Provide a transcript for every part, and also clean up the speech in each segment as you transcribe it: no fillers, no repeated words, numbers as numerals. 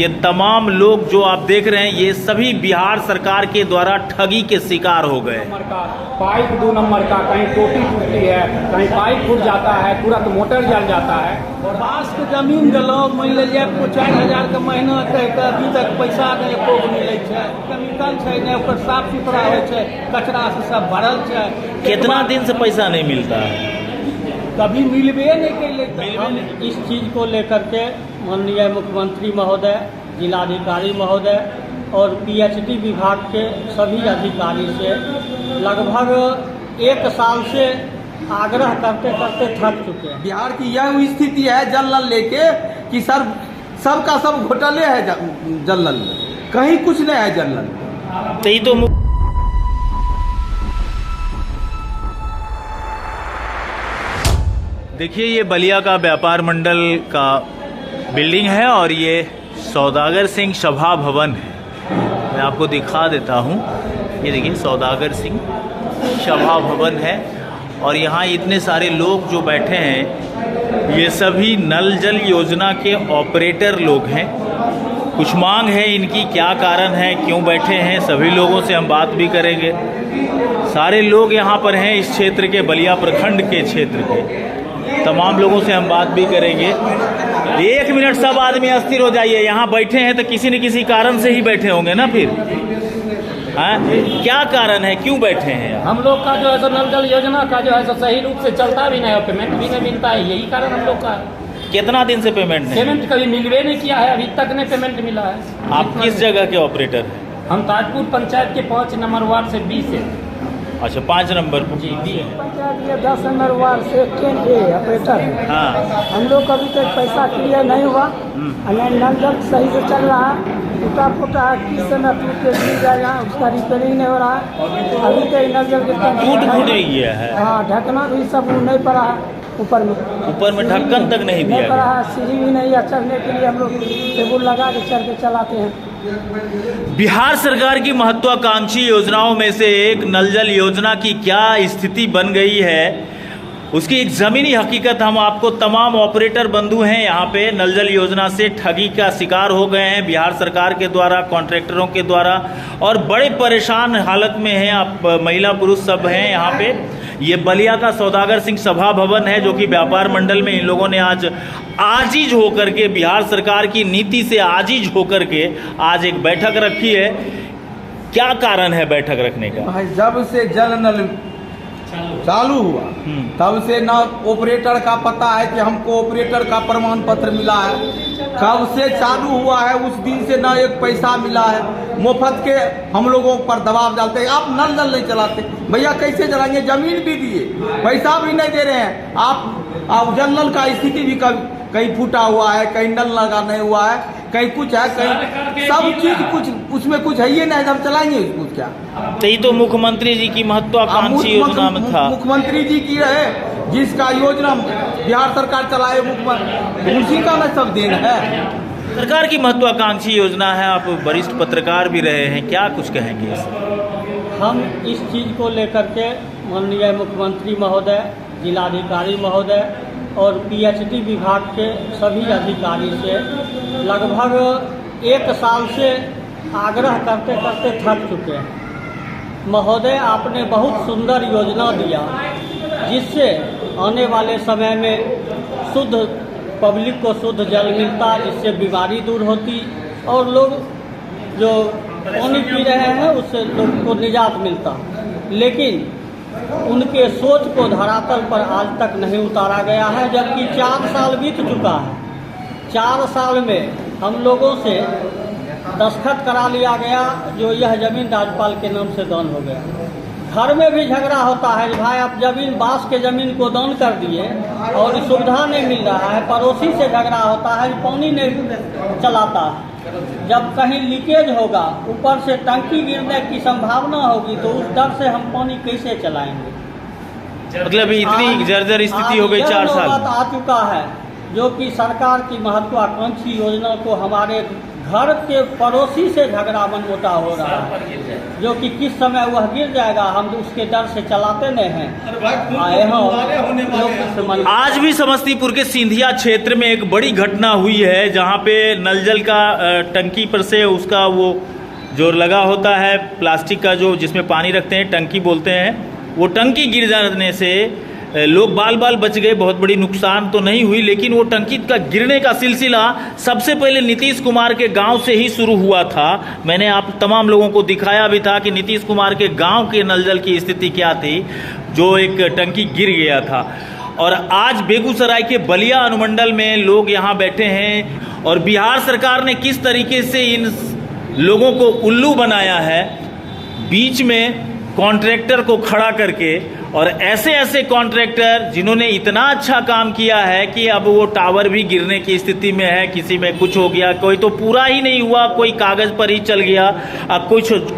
ये तमाम लोग जो आप देख रहे हैं ये सभी बिहार सरकार के द्वारा ठगी के शिकार हो गए। पाइप 2 नंबर का, कहीं टोटी टूटती है, कहीं पाइप फूट जाता है, तुरंत मोटर जल जाता है। और बांस के जमीन दिलो, मान लीजिए 4,000 के महीना कह अभी तक पैसा नहीं एको मिले है। केमिकल है नहीं, ओकर साफ सुथरा हो, कचरा से सब भरल है। कितना दिन से पैसा नहीं मिलता है? कभी मिलबे नहीं कर। हम इस चीज़ को लेकर के माननीय मुख्यमंत्री महोदय, जिलाधिकारी महोदय और PHD विभाग के सभी अधिकारी से लगभग 1 साल से आग्रह करते करते थक चुके हैं। बिहार की यह स्थिति है जल नल लेके कि सर सबका सब घोटाले है जल नल में, कहीं कुछ नहीं है जल नल। तो देखिए ये बलिया का व्यापार मंडल का बिल्डिंग है और ये सौदागर सिंह सभा भवन है। मैं आपको दिखा देता हूँ, ये देखिए सौदागर सिंह सभा भवन है और यहाँ इतने सारे लोग जो बैठे हैं ये सभी नल जल योजना के ऑपरेटर लोग हैं। कुछ मांग है इनकी, क्या कारण है, क्यों बैठे हैं, सभी लोगों से हम बात भी करेंगे। सारे लोग यहाँ पर हैं इस क्षेत्र के, बलिया प्रखंड के क्षेत्र के तमाम लोगों से हम बात भी करेंगे। 1 मिनट, सब आदमी अस्थिर हो जाइए। यहाँ बैठे हैं तो किसी न किसी कारण से ही बैठे होंगे ना, फिर क्या कारण है, क्यों बैठे हैं? हम लोग का जो है नल जल योजना का जो है सही रूप से चलता भी नहीं है, पेमेंट भी नहीं मिलता है, यही कारण हम लोग का। कितना दिन से पेमेंट नहीं? पेमेंट कभी मिलवे नहीं किया है, अभी तक नहीं पेमेंट मिला है। आप किस जगह के ऑपरेटर हैं? हम ताजपुर पंचायत के 5 नंबर वार्ड से 20 है। अच्छा, 5 नंबर जी पंचायत 10 नंबर वार्ड से 10A ऑपरेटर है। हाँ, हम लोग का अभी तक पैसा क्लियर नहीं हुआ, नल जल सही से चल रहा है, टूटा फूटा है, किस समय टूट के गिर जाएगा उसका रिपेयरिंग नहीं हो रहा है। अभी तक नल जल के फूट गया है। हाँ, ढकना भी सब नहीं पड़ा है, ऊपर में ढक्कन तक नहीं दिया पड़ा है, सीढ़ी भी नहीं है, चढ़ने के लिए हम लोग टेबुल लगा के चढ़ के चलाते हैं। बिहार सरकार की महत्वाकांक्षी योजनाओं में से एक नल जल योजना की क्या स्थिति बन गई है उसकी एक ज़मीनी हकीकत हम आपको, तमाम ऑपरेटर बंधु हैं यहाँ पे नल जल योजना से ठगी का शिकार हो गए हैं बिहार सरकार के द्वारा, कॉन्ट्रैक्टरों के द्वारा, और बड़े परेशान हालत में हैं। आप महिला पुरुष सब हैं यहाँ पे। ये बलिया का सौदागर सिंह सभा भवन है जो कि व्यापार मंडल में इन लोगों ने आज आजीज होकर के, बिहार सरकार की नीति से आजीज होकर के आज एक बैठक रखी है। क्या कारण है बैठक रखने का? भाई जब से जल नल चालू हुआ तब से ना ऑपरेटर का पता है कि हमको ऑपरेटर का प्रमाण पत्र मिला है। कब से चालू हुआ है उस दिन से ना एक पैसा मिला है। मुफ्त के हम लोगों पर दबाव डालते हैं, आप नल जल नहीं चलाते, भैया कैसे चलाएंगे? जमीन भी दिए, पैसा भी नहीं दे रहे हैं आप। जल नल का स्थिति भी कहीं फूटा हुआ है, कहीं नल लगा नहीं हुआ है, कहीं कुछ है, कहीं सब चीज कुछ उसमें कुछ है ही नहीं, हम चलाएंगे कुछ क्या? तो ये तो मुख्यमंत्री जी की महत्वाकांक्षी योजना में था। मुख्यमंत्री जी की है जिसका योजना बिहार सरकार चलाए, मुख्यमंत्री उसी का न सब देन है। सरकार की महत्वाकांक्षी योजना है। आप वरिष्ठ पत्रकार भी रहे हैं, क्या कुछ कहेंगे इस? हम इस चीज़ को लेकर के माननीय मुख्यमंत्री महोदय, जिलाधिकारी महोदय और PHD विभाग के सभी अधिकारी से लगभग 1 साल से आग्रह करते करते थक चुके हैं। महोदय, आपने बहुत सुंदर योजना दिया जिससे आने वाले समय में शुद्ध पब्लिक को शुद्ध जल मिलता, जिससे बीमारी दूर होती और लोग जो पानी पी रहे हैं उससे लोग को निजात मिलता। लेकिन उनके सोच को धरातल पर आज तक नहीं उतारा गया है, जबकि 4 साल बीत चुका है। 4 साल में हम लोगों से दस्तखत करा लिया गया जो यह ज़मीन राज्यपाल के नाम से दान हो गया। घर में भी झगड़ा होता है, भाई आप जमीन बांस के ज़मीन को दान कर दिए और सुविधा नहीं मिल रहा है। पड़ोसी से झगड़ा होता है, पानी नहीं चलाता है। जब कहीं लीकेज होगा, ऊपर से टंकी गिरने की संभावना होगी तो उस डर से हम पानी कैसे चलाएंगे? मतलब इतनी जर्जर स्थिति हो गई 4 साल आ चुका है जो कि सरकार की महत्वाकांक्षी योजना को हमारे घर के पड़ोसी से झगड़ा मनमुटा हो रहा है, जो कि किस समय वह गिर जाएगा हम उसके डर से चलाते नहीं हैं। आए हो आज भी समस्तीपुर के सिंधिया क्षेत्र में एक बड़ी घटना हुई है, जहां पे नल जल का टंकी पर से उसका वो जो लगा होता है प्लास्टिक का, जो जिसमें पानी रखते हैं, टंकी बोलते हैं, वो टंकी गिर जाने से लोग बाल बाल बच गए। बहुत बड़ी नुकसान तो नहीं हुई, लेकिन वो टंकी का गिरने का सिलसिला सबसे पहले नीतीश कुमार के गांव से ही शुरू हुआ था। मैंने आप तमाम लोगों को दिखाया भी था कि नीतीश कुमार के गांव के नल जल की स्थिति क्या थी, जो एक टंकी गिर गया था। और आज बेगूसराय के बलिया अनुमंडल में लोग यहाँ बैठे हैं और बिहार सरकार ने किस तरीके से इन लोगों को उल्लू बनाया है, बीच में कॉन्ट्रैक्टर को खड़ा करके। और ऐसे ऐसे कॉन्ट्रैक्टर जिन्होंने इतना अच्छा काम किया है कि अब वो टावर भी गिरने की स्थिति में है, किसी में कुछ हो गया, कोई तो पूरा ही नहीं हुआ, कोई कागज़ पर ही चल गया। अब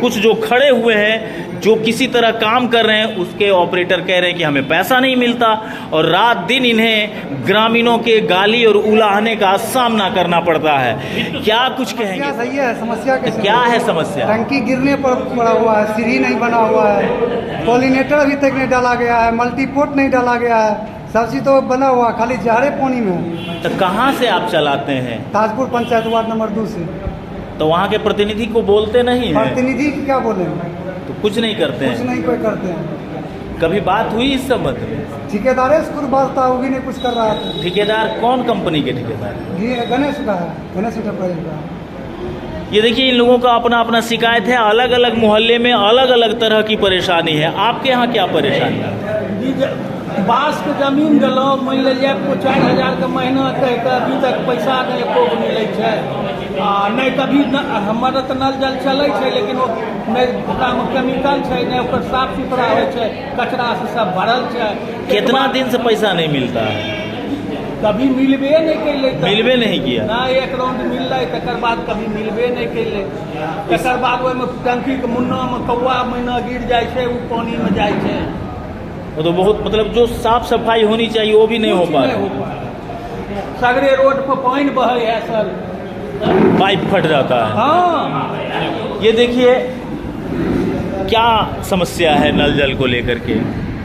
कुछ जो खड़े हुए हैं, जो किसी तरह काम कर रहे हैं, उसके ऑपरेटर कह रहे हैं कि हमें पैसा नहीं मिलता, और रात दिन इन्हें ग्रामीणों के गाली और उलाहने का सामना करना पड़ता है। क्या कुछ कहेंगे? सही है, समस्या क्या है समस्या? टंकी गिरने पर पड़ा हुआ है, सीढ़ी नहीं बना हुआ है, पॉलिनेटर अभी तक नहीं डाला गया है, मल्टीपोर्ट नहीं डाला गया है, सब चीज तो बना हुआ, खाली जहरे पानी में। तो कहाँ से आप चलाते हैं? ताजपुर पंचायत वार्ड नंबर 2 से। तो वहाँ के प्रतिनिधि को बोलते नहीं है? प्रतिनिधि क्या बोले, तो कुछ नहीं करते हैं? कुछ नहीं कोई करते हैं। कभी बात हुई इस संबंध में? ठेकेदार स्कूल बात था, वो भी नहीं कुछ कर रहा था। ठेकेदार कौन कंपनी के ठेकेदार? ये गणेश का है, गणेश इंटरप्राइज का। ये देखिए, इन लोगों का अपना अपना शिकायत है। अलग अलग मोहल्ले में अलग अलग तरह की परेशानी है। आपके यहाँ क्या परेशानी है? बांस के जमीन दिलों, मान लीजिए 4,000 के महीना कह के अभी तक पैसा नहीं एको मिले छै। नहीं कभी हमारे तो नल जल चले छै, लेकिन वो नहीं ओकरामे केमिकल छै, नहीं ओकर साफ सुथरा होइ छै, कचरा से सब भरल छै। कितना दिन से पैसा नहीं मिलता है? कभी मिलबे नहीं कैले। मिलबे नहीं किया ना, एक राउंड मिललै, तकर बाद कभी मिलबे नहीं कैले। तकर बाद ओहिमे टंकी के मुन्ना में कौआ मैना गिर जाए छै, वो पानी में जाए छै। वो तो बहुत, मतलब जो साफ सफाई होनी चाहिए वो भी नहीं हो पा रही। सगरे रोड पर पानी बहे है सर, पाइप फट जाता है। हाँ, ये देखिए क्या समस्या है नल जल को लेकर के।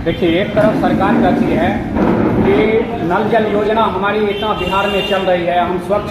देखिए, एक तरफ सरकार कहती है कि नल जल योजना हमारी इतना बिहार में चल रही है, हम स्वच्छ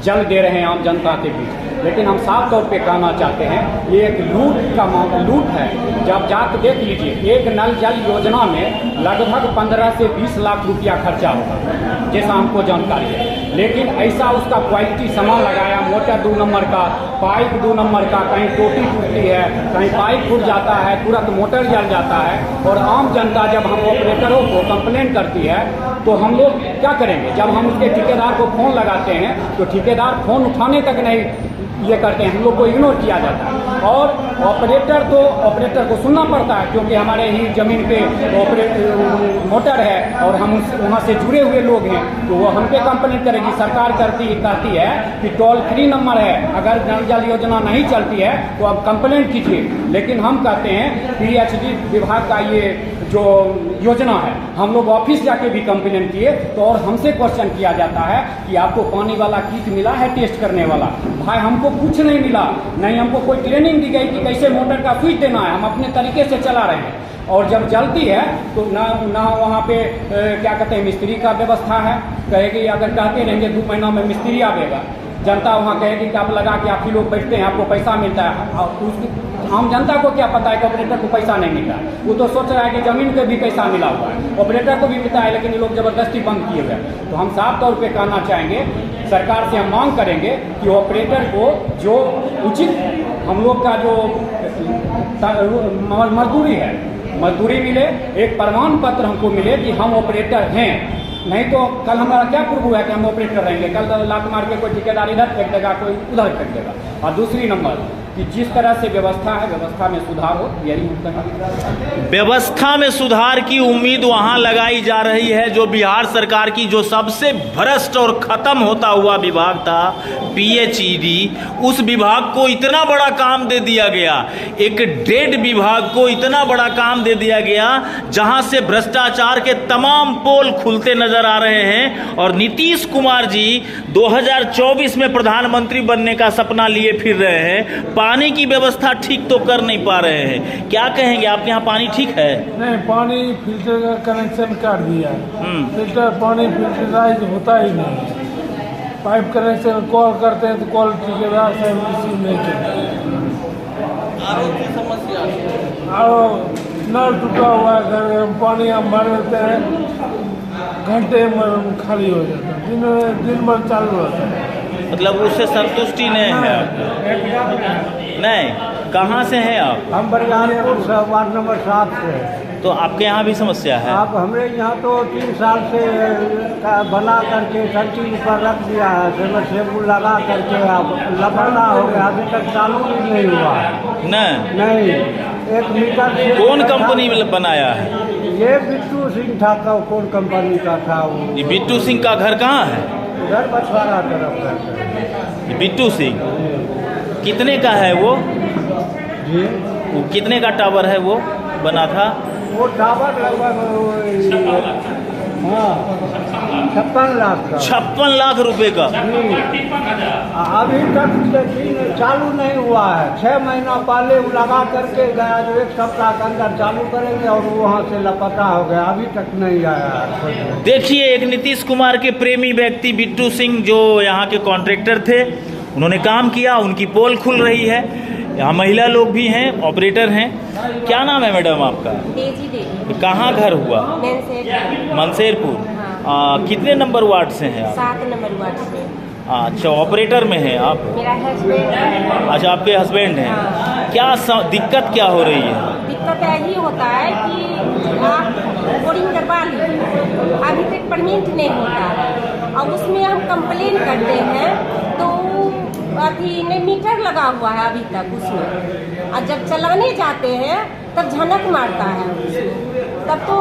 जल दे रहे हैं आम जनता के बीच, लेकिन हम साफ तौर पे कहना चाहते हैं ये एक लूट है। जब जाकर देख लीजिए, एक नल जल योजना में लगभग 15 से 20 लाख रुपया खर्चा होगा, जैसा हमको जानकारी है। लेकिन ऐसा उसका क्वालिटी सामान लगाया, मोटर 2 नंबर का, पाइप 2 नंबर का, कहीं टोटी टूटती है, कहीं पाइप फूट जाता है, तुरंत मोटर जल जाता है। और आम जनता जब हम ऑपरेटरों को कंप्लेंट करती है तो हम लोग क्या करेंगे? जब हम उसके ठेकेदार को फ़ोन लगाते हैं तो ठेकेदार फ़ोन उठाने तक नहीं ये करते हैं, हम लोग को इग्नोर किया जाता है। और ऑपरेटर को सुनना पड़ता है, क्योंकि हमारे ही ज़मीन पे मोटर है और हम वहाँ से जुड़े हुए लोग हैं, तो वो हम पे कंप्लेंट करेगी। सरकार कहती है कि टोल फ्री नंबर है, अगर नल जल योजना नहीं चलती है तो आप कंप्लेंट कीजिए। लेकिन हम कहते हैं PHD विभाग का ये जो योजना है, हम लोग ऑफिस जाके भी कंप्लेंट किए तो और हमसे क्वेश्चन किया जाता है कि आपको पानी वाला किट मिला है टेस्ट करने वाला? भाई हमको कुछ नहीं मिला, नहीं हमको कोई ट्रेनिंग दी गई कि कैसे मोटर का स्विच देना है, हम अपने तरीके से चला रहे हैं। और जब जलती है तो ना वहाँ पे क्या कहते हैं मिस्त्री का व्यवस्था है, कहेगी अगर कहते रहेंगे 2 महीना में मिस्त्री आएगा, जनता वहाँ कहेगी कि आप लगा के आप ही लोग बैठते हैं, आपको पैसा मिलता है। आम जनता को क्या पता है कि ऑपरेटर को पैसा नहीं मिलता है? वो तो सोच रहा है कि जमीन पे भी पैसा मिला हुआ है, ऑपरेटर को भी मिलता है, लेकिन ये लोग जबरदस्ती बंद किए हुए हैं। तो हम साफ तौर पे कहना चाहेंगे, सरकार से हम मांग करेंगे कि ऑपरेटर को जो उचित हम लोग का जो मजदूरी मिले, एक प्रमाण पत्र हमको मिले कि हम ऑपरेटर हैं। नहीं तो कल हमारा क्या प्रूव है कि हम ऑपरेटर रहेंगे? कल लात मार के कोई ठेकेदार इधर फेंक देगा, कोई उधर फेंक देगा। और दूसरी नंबर, कि जिस तरह से व्यवस्था है, व्यवस्था में सुधार हो, यही हम कहना। व्यवस्था में सुधार की उम्मीद वहां लगाई जा रही है जो बिहार सरकार की जो सबसे भ्रष्ट और खत्म होता हुआ विभाग था PHED, उस विभाग को इतना बड़ा काम दे दिया गया, एक डेड विभाग को इतना बड़ा काम दे दिया गया जहां से भ्रष्टाचार के तमाम पोल खुलते नजर आ रहे हैं। और नीतीश कुमार जी 2024 में प्रधानमंत्री बनने का सपना लिए फिर रहे हैं, पानी की व्यवस्था ठीक तो कर नहीं पा रहे हैं। क्या कहेंगे, आपके यहाँ पानी ठीक है? नहीं, पानी फिल्टर का कनेक्शन काट दिया है। फिल्टर पानी फिल्टराइज होता ही नहीं। पाइप कनेक्शन कॉल करते हैं तो कॉल ठेकेदार से रिसीव नहीं करते। और नल टूटा हुआ है घर में, पानी हम भर देते हैं, घंटे में खाली हो जाता है, दिन भर चालू होता है। मतलब उससे संतुष्टि नहीं है आपको? नहीं, कहाँ से हैं आप? हम बरियारपुर से, वार्ड नंबर 7 से। तो आपके यहाँ भी समस्या है? आप हमारे यहाँ तो 3 साल से बना करके टंकी ऊपर रख दिया है, सेबुल लगा करके अब लपड़ा हो गया, अभी तक चालू भी नहीं हुआ। नहीं, 1 मीटर से। कौन कंपनी बनाया है? ये बिट्टू सिंह था, कौन कंपनी का था वो? ये बिट्टू सिंह का घर कहाँ है? उधर बछवाड़ा तरफ है। बिट्टू सिंह कितने का है वो? जी, वो कितने का टावर है वो बना था? वो टावर लगभग 56 लाख का। 56 लाख रुपए का? अभी तक चालू नहीं हुआ है। 6 महीना पहले वो लगा करके गया, जो 1 सप्ताह के अंदर चालू करेंगे, और वहाँ से लापता हो गया, अभी तक नहीं आया है। देखिए, एक नीतीश कुमार के प्रेमी व्यक्ति बिट्टू सिंह जो यहाँ के कॉन्ट्रैक्टर थे, उन्होंने काम किया, उनकी पोल खुल रही है। यहाँ महिला लोग भी हैं, ऑपरेटर हैं। क्या नाम है मैडम आपका? डेजी देवी। कहाँ घर हुआ? मनसेरपुर। कितने नंबर वार्ड से हैं आप? 7 नंबर वार्ड से। अच्छा, ऑपरेटर में हैं आप? मेरा हस्बैंड। अच्छा, आपके हस्बैंड हैं। हाँ। क्या दिक्कत क्या हो रही है? दिक्कत यही होता है कि आप बोरिंग करवा लीजिए, अभी तक परमिट नहीं होता है, और उसमें हम कंप्लेन करते हैं तो अभी नहीं, मीटर लगा हुआ है अभी तक उसमें, और जब चलाने जाते हैं तब झनक मारता है उसमें। तब तो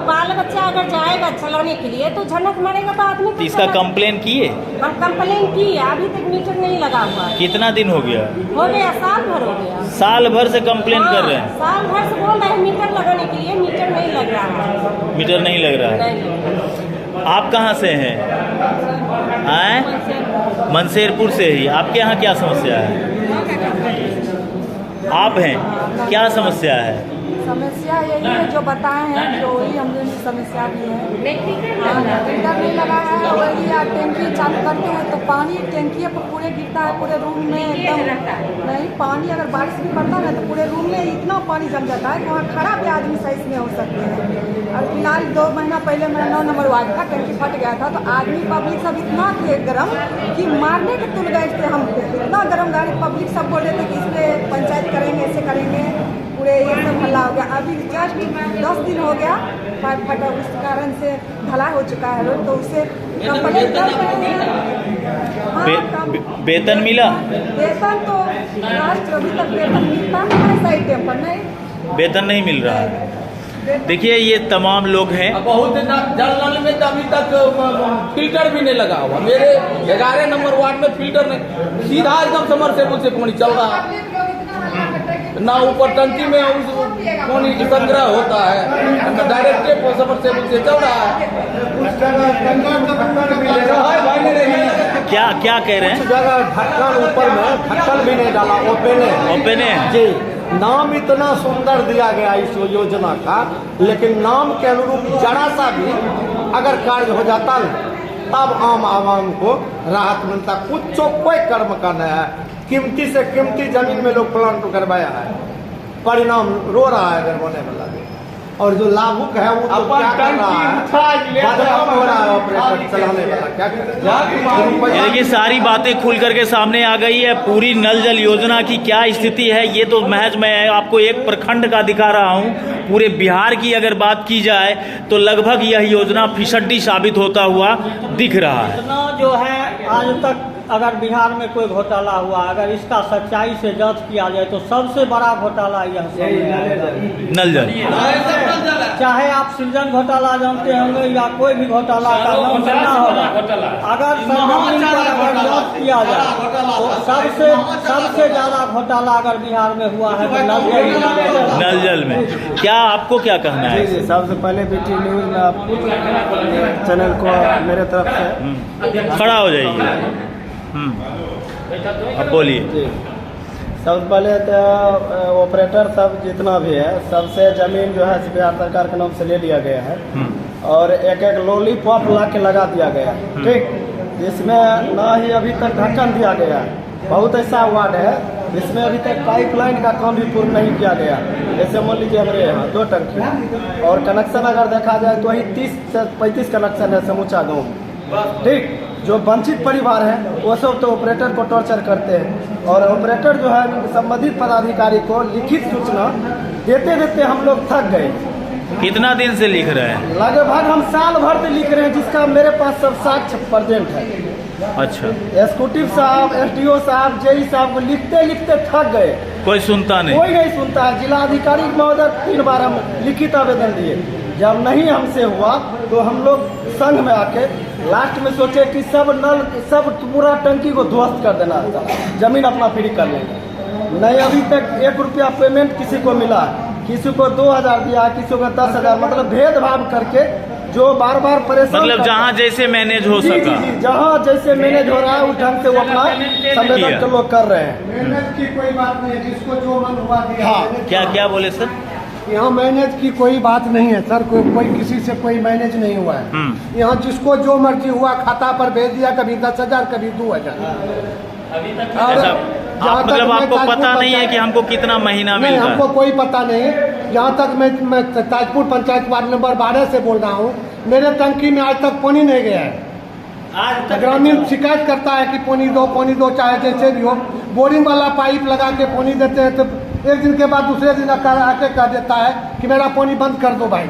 बाल बच्चा अगर जाएगा चलाने के लिए तो झनक मारेगा तो आदमी। तो इसका कंप्लेन किए? हम कंप्लेन किए, अभी तक मीटर नहीं लगा हुआ है। कितना दिन हो गया? हो गया, साल भर हो गया। साल भर से कंप्लेन कर रहे हैं? साल भर से बोल रहे हैं मीटर लगाने के लिए, मीटर नहीं लग रहा है। मीटर नहीं लग रहा है? नहीं। आप कहाँ से हैं? आए? मनसेरपुर से ही। आपके यहाँ क्या समस्या है? आप हैं, क्या समस्या है? समस्या यही है जो बताए हैं, जो वही हम लोग की समस्या भी है। मीटर नहीं लगा है, वही टैंकी चालू करते हैं तो पानी टैंकी पर पूरे गिरता है, पूरे रूम में एकदम नहीं पानी। अगर बारिश भी पड़ता है तो पूरे रूम में इतना पानी जम जाता है कि वहाँ खड़ा भी आदमी सही से नहीं हो सकते हैं। और फिलहाल 2 महीना पहले मेरा 9 नंबर वार्ड था, टैंकी फट गया था, तो आदमी पब्लिक सब इतना थे गर्म कि मारने के तुल गए थे हम। इतना गर्म गाड़ी पब्लिक सब बोल रहे थे कि इस पर पंचायत करेंगे, ऐसे करेंगे, पूरे ये सब हल्ला हो गया। अभी जस्ट 10 दिन हो गया पाइप फटा, उस कारण से ढलाई हो चुका है रोड, तो उससे कंप्लेन कर रहे हैं। वेतन मिला? वेतन तो लास्ट अभी तक वेतन मिलता है, सही टाइम पर नहीं वेतन नहीं मिल रहा है। देखिए, ये तमाम लोग हैं। बहुत जल नल में तो अभी तक फिल्टर भी नहीं लगा हुआ। मेरे 11 नंबर वार्ड में फिल्टर नहीं, सीधा एकदम समरसेबुल से पानी चल रहा है, ना ऊपर टंकी में पानी संग्रह होता है, डायरेक्ट समरसेबुल से चल रहा है। क्या क्या कह रहे हैं? जगह ढक्कन ऊपर में ढक्कन भी नहीं डाला, ओपन है जी। नाम इतना सुंदर दिया गया इस योजना का, लेकिन नाम के अनुरूप जरा सा भी अगर कार्य हो जाता न, तब आम आवाम को राहत मिलता। कुछ कोई कर्म का नहीं है। कीमती से कीमती जमीन में लोग प्लांट करवाया है, परिणाम रो रहा है अगर होने वाला। और जो लाभुक है वो तो क्या कर रहा है, बदनाम हो रहा है ऑपरेटर चलाने वाला। क्या कर ये सारी बातें खुल करके सामने आ गई है। पूरी नल जल योजना की क्या स्थिति है, ये तो महज मैं आपको एक प्रखंड का दिखा रहा हूँ। पूरे बिहार की अगर बात की जाए तो लगभग यह योजना फिसड्डी साबित होता हुआ दिख रहा है। जो है आज तक अगर बिहार में कोई घोटाला हुआ, अगर इसका सच्चाई से जांच किया जाए तो सबसे बड़ा घोटाला यह नल जल। चाहे आप सृजन घोटाला जानते होंगे या कोई भी घोटाला का नाम सुना होगा, अगर संगठन पर अगर जांच किया जाए तो सबसे ज्यादा घोटाला अगर बिहार में हुआ है तो नल जल में। क्या आपको क्या कहना है? जी, सबसे पहले BT न्यूज़ में आप चैनल को मेरे तरफ से खड़ा हो जाइए। अब बोलिए। सबसे पहले तो ऑपरेटर सब जितना भी है सबसे जमीन जो है बिहार सरकार के नाम से ले लिया गया है और एक लॉलीपॉप ला के लगा दिया गया है, ठीक, जिसमें ना ही अभी तक ढक्कन दिया गया है। बहुत ऐसा वार्ड है जिसमें अभी तक पाइपलाइन का काम भी पूर्ण नहीं किया गया। जैसे मान लीजिए हमारे यहाँ 2 टंकी और कनेक्शन अगर देखा जाए तो वही 30 से 35 कनेक्शन है समूचा गाँव में, ठीक। जो वंचित परिवार है वो सब तो ऑपरेटर को टॉर्चर करते हैं और ऑपरेटर जो है संबंधित पदाधिकारी को लिखित सूचना देते देते हम लोग थक गए। कितना दिन से लिख रहे हैं? लगभग हम साल भर से लिख रहे हैं, जिसका मेरे पास सब साक्ष्य प्रेजेंट है। अच्छा। एग्जीक्यूटिव साहब, SDO साहब, JE साहब को लिखते लिखते थक गए, कोई सुनता नहीं, कोई नहीं सुनता है। जिलाधिकारी महोदय 3 बार हम लिखित आवेदन दिए, जब नहीं हमसे हुआ तो हम लोग संघ में आके लास्ट में सोचे कि सब पूरा टंकी को ध्वस्त कर देना, जमीन अपना फ्री कर लेंगे। नहीं, अभी तक 1 रुपया पेमेंट किसी को मिला, किसी को 2000 दिया, किसी को 10,000, मतलब भेदभाव करके जो बार बार परेशान, मतलब जहाँ जैसे मैनेज हो सका, जी, जहाँ जैसे मैनेज हो रहा है उस ढंग से वो अपना संवेदन के लोग कर रहे हैं। मैनेज की कोई बात नहीं है, जिसको जो मन हुआ दिया। हाँ, क्या बोले सर? यहाँ मैनेज की कोई बात नहीं है सर, कोई किसी से कोई मैनेज नहीं हुआ है। यहाँ जिसको जो मर्जी हुआ खाता पर भेज दिया, कभी 10,000 कभी 2,000। मतलब आपको पता नहीं है कि हमको कितना महीना मिलता है? हमको कोई पता नहीं। जहाँ तक मैं ताजपुर पंचायत वार्ड नंबर 12 से बोल रहा हूँ, मेरे टंकी में आज तक पानी नहीं गया है। ग्रामीण शिकायत करता है कि पानी दो, चाहे जैसे भी हो। बोरिंग वाला पाइप लगा के पानी देते हैं तो एक दिन के बाद दूसरे दिन आके कह देता है कि मेरा पानी बंद कर दो भाई।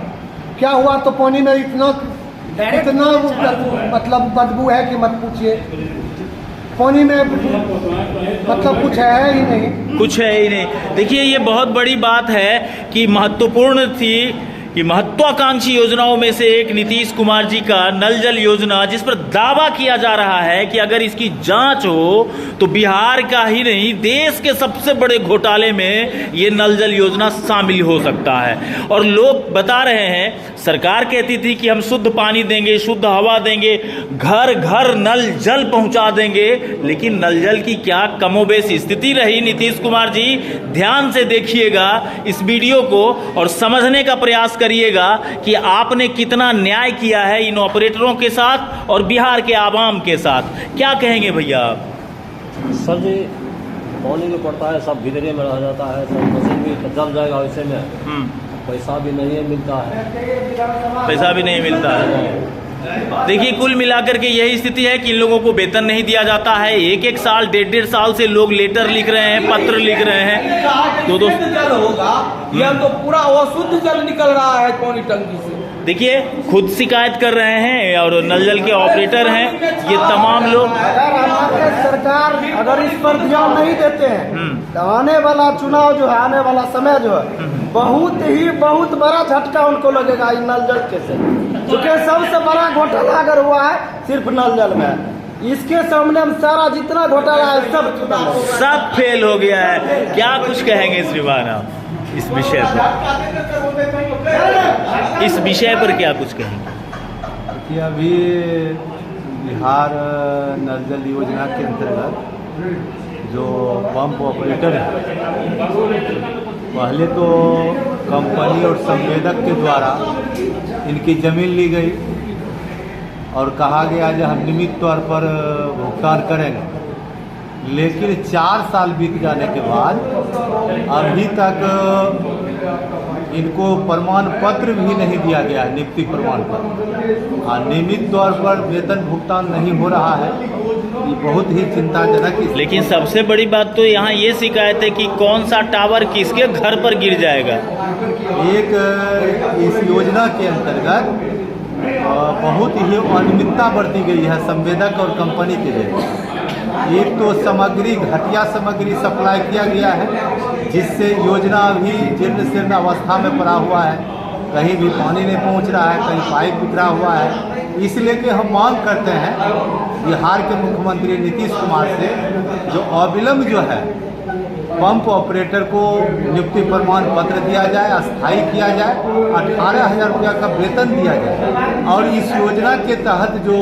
क्या हुआ तो पानी में इतना मतलब बदबू है कि मत पूछिए। पानी में मतलब कुछ है ही नहीं, कुछ है ही नहीं। देखिए, ये बहुत बड़ी बात है कि महत्वपूर्ण थी कि महत्वाकांक्षी योजनाओं में से एक नीतीश कुमार जी का नल जल योजना, जिस पर दावा किया जा रहा है कि अगर इसकी जांच हो तो बिहार का ही नहीं देश के सबसे बड़े घोटाले में ये नल जल योजना शामिल हो सकता है। और लोग बता रहे हैं, सरकार कहती थी कि हम शुद्ध पानी देंगे, शुद्ध हवा देंगे, घर घर नल जल पहुंचा देंगे, लेकिन नल जल की क्या कमोबेश स्थिति रही। नीतीश कुमार जी ध्यान से देखिएगा इस वीडियो को और समझने का प्रयास करिएगा कि आपने कितना न्याय किया है इन ऑपरेटरों के साथ और बिहार के आवाम के साथ। क्या कहेंगे भैया आप? सर जी, पानी जो पड़ता है सब भीतरे में रह जाता है, सब मशीन भी जल जाएगा वैसे में, पैसा भी नहीं मिलता है, पैसा भी नहीं मिलता है। देखिए, कुल मिलाकर के यही स्थिति है कि इन लोगों को वेतन नहीं दिया जाता है। 1-1 साल 1.5 साल से लोग लेटर लिख रहे हैं, पत्र लिख रहे हैं। तो जल होगा, यह तो पूरा अशुद्ध जल निकल रहा है पानी टंकी से। देखिए, खुद शिकायत कर रहे हैं और नल जल के ऑपरेटर हैं ये तमाम लोग। अगर हमारे सरकार अगर इस पर ध्यान नहीं देते हैं तो आने वाला चुनाव जो है, आने वाला समय जो है, बहुत बड़ा झटका उनको लगेगा इन नल जल के से। क्योंकि सबसे बड़ा घोटाला अगर हुआ है सिर्फ नल जल में, इसके सामने हम सारा जितना घोटाला है सब फेल हो गया है। क्या कुछ कहेंगे श्रीमान इस विषय पर क्या कुछ कहेंगे? कि अभी बिहार नल जल योजना के अंतर्गत जो पंप ऑपरेटर है, पहले तो कंपनी और संवेदक के द्वारा इनकी ज़मीन ली गई और कहा गया कि हम नियमित तौर पर भुगतान करेंगे, लेकिन 4 साल बीत जाने के बाद अभी तक इनको प्रमाण पत्र भी नहीं दिया गया है, नियुक्ति प्रमाण पत्र। नियमित तौर पर वेतन भुगतान नहीं हो रहा है, ये बहुत ही चिंताजनक। लेकिन सबसे बड़ी बात तो यहाँ ये शिकायत है कि कौन सा टावर किसके घर पर गिर जाएगा। एक इस योजना के अंतर्गत बहुत ही अनियमितता बरती गई है संवेदक और कंपनी के लिए। एक तो सामग्री, घटिया सामग्री सप्लाई किया गया है, जिससे योजना अभी जीर्ण शीर्ण अवस्था में पड़ा हुआ है, कहीं भी पानी नहीं पहुंच रहा है, कहीं पाइप बिखरा हुआ है। इसलिए कि हम मांग करते हैं बिहार के मुख्यमंत्री नीतीश कुमार से जो अविलंब जो है पंप ऑपरेटर को नियुक्ति प्रमाण पत्र दिया जाए, अस्थायी किया जाए, 18,000 रुपया का वेतन दिया जाए और इस योजना के तहत जो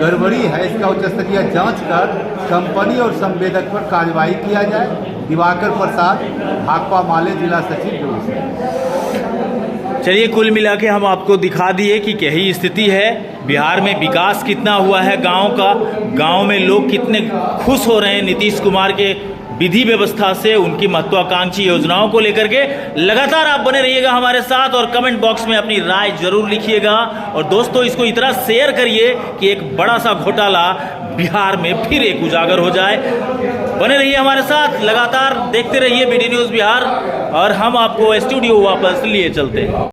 गड़बड़ी है इसका उच्च स्तरीय जांच कर कंपनी और संवेदक पर कार्रवाई किया जाए। दिवाकर प्रसाद, भाकपा माले, जिला सचिव बेगूसराय। चलिए, कुल मिला के हम आपको दिखा दिए कि यही स्थिति है। बिहार में विकास कितना हुआ है गांव का, गांव में लोग कितने खुश हो रहे हैं नीतीश कुमार के विधि व्यवस्था से, उनकी महत्वाकांक्षी योजनाओं को लेकर के। लगातार आप बने रहिएगा हमारे साथ और कमेंट बॉक्स में अपनी राय जरूर लिखिएगा। और दोस्तों, इसको इतना शेयर करिए कि एक बड़ा सा घोटाला बिहार में फिर एक उजागर हो जाए। बने रहिए हमारे साथ, लगातार देखते रहिए BD न्यूज़ बिहार और हम आपको स्टूडियो वापस लिए चलते हैं।